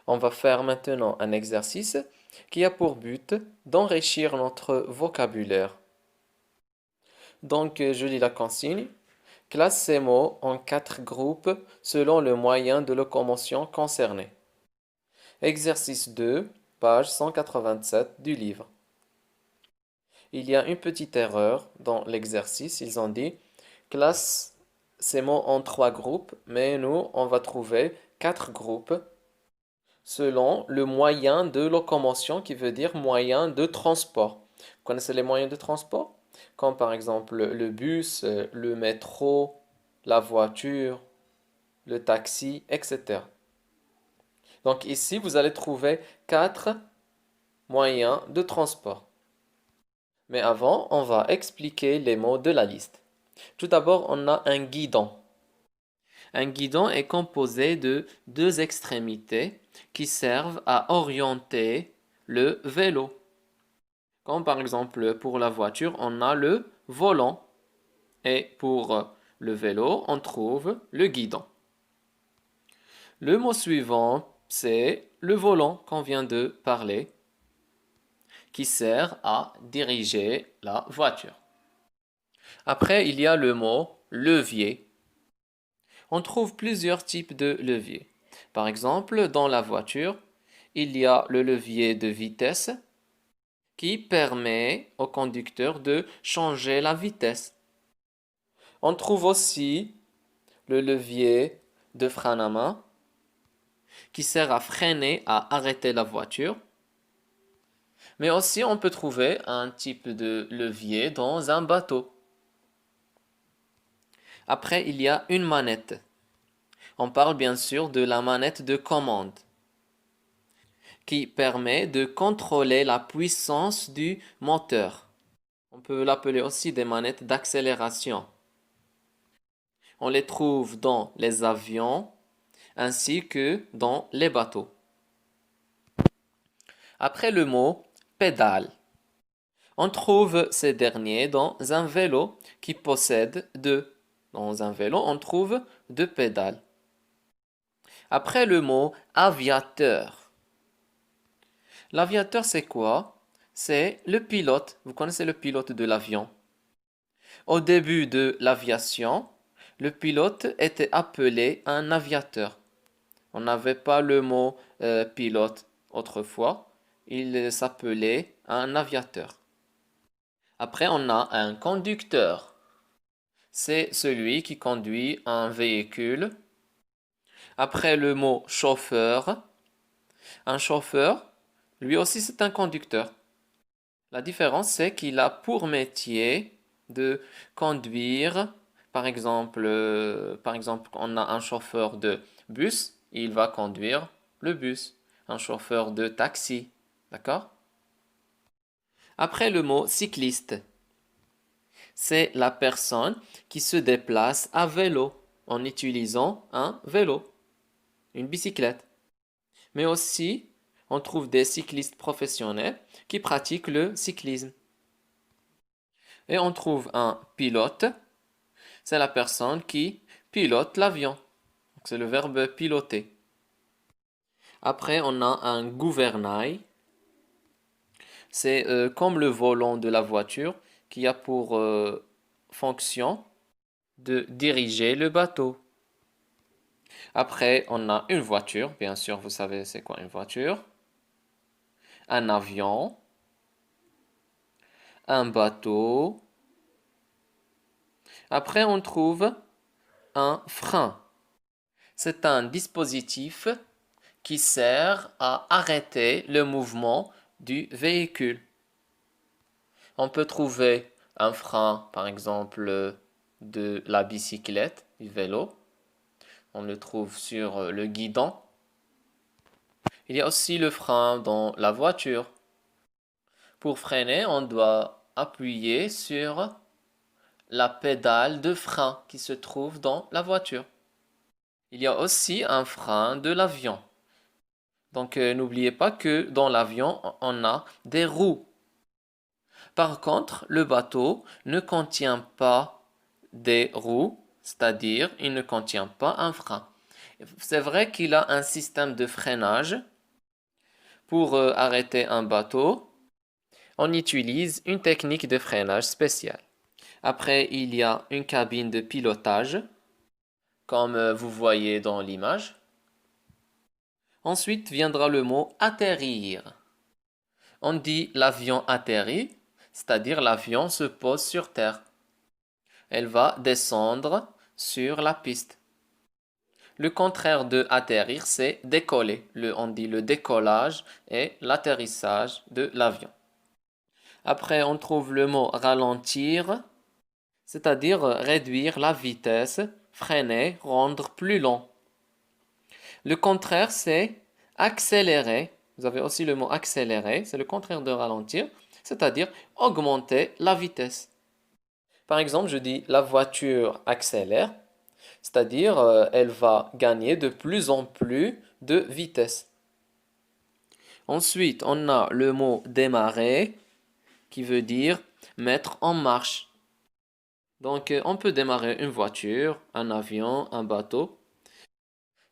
On va faire maintenant un exercice qui a pour but d'enrichir notre vocabulaire. Donc, je lis la consigne. Classe ces mots en 4 groupes selon le moyen de locomotion concerné. Exercice 2, page 187 du livre. Il y a une petite erreur dans l'exercice. Ils ont dit classe ces mots en 3 groupes, mais nous, on va trouver 4 groupes selon le moyen de locomotion qui veut dire moyen de transport. Vous connaissez les moyens de transport? Comme par exemple le bus, le métro, la voiture, le taxi, etc. Donc ici, vous allez trouver 4 moyens de transport. Mais avant, on va expliquer les mots de la liste. Tout d'abord, on a un guidon. Un guidon est composé de 2 extrémités qui servent à orienter le vélo. Comme par exemple pour la voiture, on a le volant et pour le vélo, on trouve le guidon. Le mot suivant, c'est le volant qu'on vient de parler, qui sert à diriger la voiture. Après, il y a le mot levier. On trouve plusieurs types de leviers. Par exemple, dans la voiture, il y a le levier de vitesse qui permet au conducteur de changer la vitesse. On trouve aussi le levier de frein à main qui sert à freiner, à arrêter la voiture. Mais aussi, on peut trouver un type de levier dans un bateau. Après, il y a une manette. On parle bien sûr de la manette de commande qui permet de contrôler la puissance du moteur. On peut l'appeler aussi des manettes d'accélération. On les trouve dans les avions ainsi que dans les bateaux. Après le mot pédale, on trouve ces derniers dans un vélo qui possède deux. Dans un vélo, on trouve 2 pédales. Après le mot aviateur. L'aviateur, c'est quoi? C'est le pilote. Vous connaissez le pilote de l'avion. Au début de l'aviation, le pilote était appelé un aviateur. On n'avait pas le mot pilote autrefois. Il s'appelait un aviateur. Après, on a un conducteur. C'est celui qui conduit un véhicule. Après le mot chauffeur, un chauffeur, lui aussi c'est un conducteur. La différence c'est qu'il a pour métier de conduire, par exemple, on a un chauffeur de bus, il va conduire le bus. Un chauffeur de taxi, d'accord? Après le mot cycliste, c'est la personne qui se déplace à vélo en utilisant un vélo, une bicyclette. Mais aussi, on trouve des cyclistes professionnels qui pratiquent le cyclisme. Et on trouve un pilote, c'est la personne qui pilote l'avion. C'est le verbe piloter. Après, on a un gouvernail. C'est comme le volant de la voiture qui a pour fonction de diriger le bateau. Après, on a une voiture. Bien sûr, vous savez c'est quoi une voiture. Un avion. Un bateau. Après, on trouve un frein. C'est un dispositif qui sert à arrêter le mouvement du véhicule. On peut trouver un frein, par exemple, de la bicyclette, du vélo. On le trouve sur le guidon. Il y a aussi le frein dans la voiture. Pour freiner, on doit appuyer sur la pédale de frein qui se trouve dans la voiture. Il y a aussi un frein de l'avion. Donc n'oubliez pas que dans l'avion, on a des roues. Par contre, le bateau ne contient pas des roues, c'est-à-dire il ne contient pas un frein. C'est vrai qu'il a un système de freinage, Pour arrêter un bateau, on utilise une technique de freinage spéciale. Après, il y a une cabine de pilotage, comme vous voyez dans l'image. Ensuite viendra le mot atterrir. On dit l'avion atterrit, c'est-à-dire l'avion se pose sur terre. Elle va descendre sur la piste. Le contraire de atterrir, c'est décoller. On dit le décollage et l'atterrissage de l'avion. Après, on trouve le mot ralentir, c'est-à-dire réduire la vitesse, freiner, rendre plus lent. Le contraire, c'est accélérer. Vous avez aussi le mot accélérer, c'est le contraire de ralentir, c'est-à-dire augmenter la vitesse. Par exemple, je dis la voiture accélère, c'est-à-dire elle va gagner de plus en plus de vitesse. Ensuite, on a le mot démarrer qui veut dire mettre en marche. Donc, on peut démarrer une voiture, un avion, un bateau.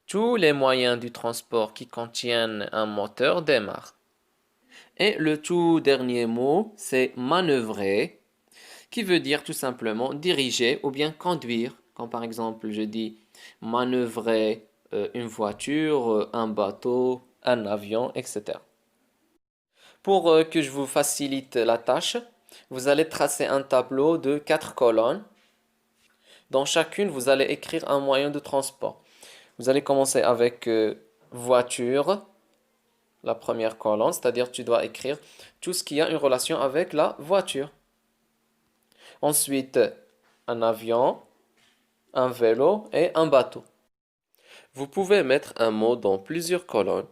Tous les moyens du transport qui contiennent un moteur démarrent. Et le tout dernier mot, c'est manœuvrer, qui veut dire tout simplement diriger ou bien conduire. Comme par exemple, je dis manœuvrer une voiture, un bateau, un avion, etc. Pour que je vous facilite la tâche, vous allez tracer un tableau de 4 colonnes. Dans chacune, vous allez écrire un moyen de transport. Vous allez commencer avec voiture, la première colonne, c'est-à-dire tu dois écrire tout ce qui a une relation avec la voiture. Ensuite, un avion, un vélo et un bateau. Vous pouvez mettre un mot dans plusieurs colonnes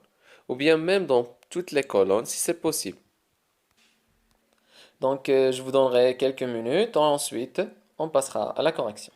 ou bien même dans toutes les colonnes si c'est possible. Donc, je vous donnerai quelques minutes. Ensuite, on passera à la correction.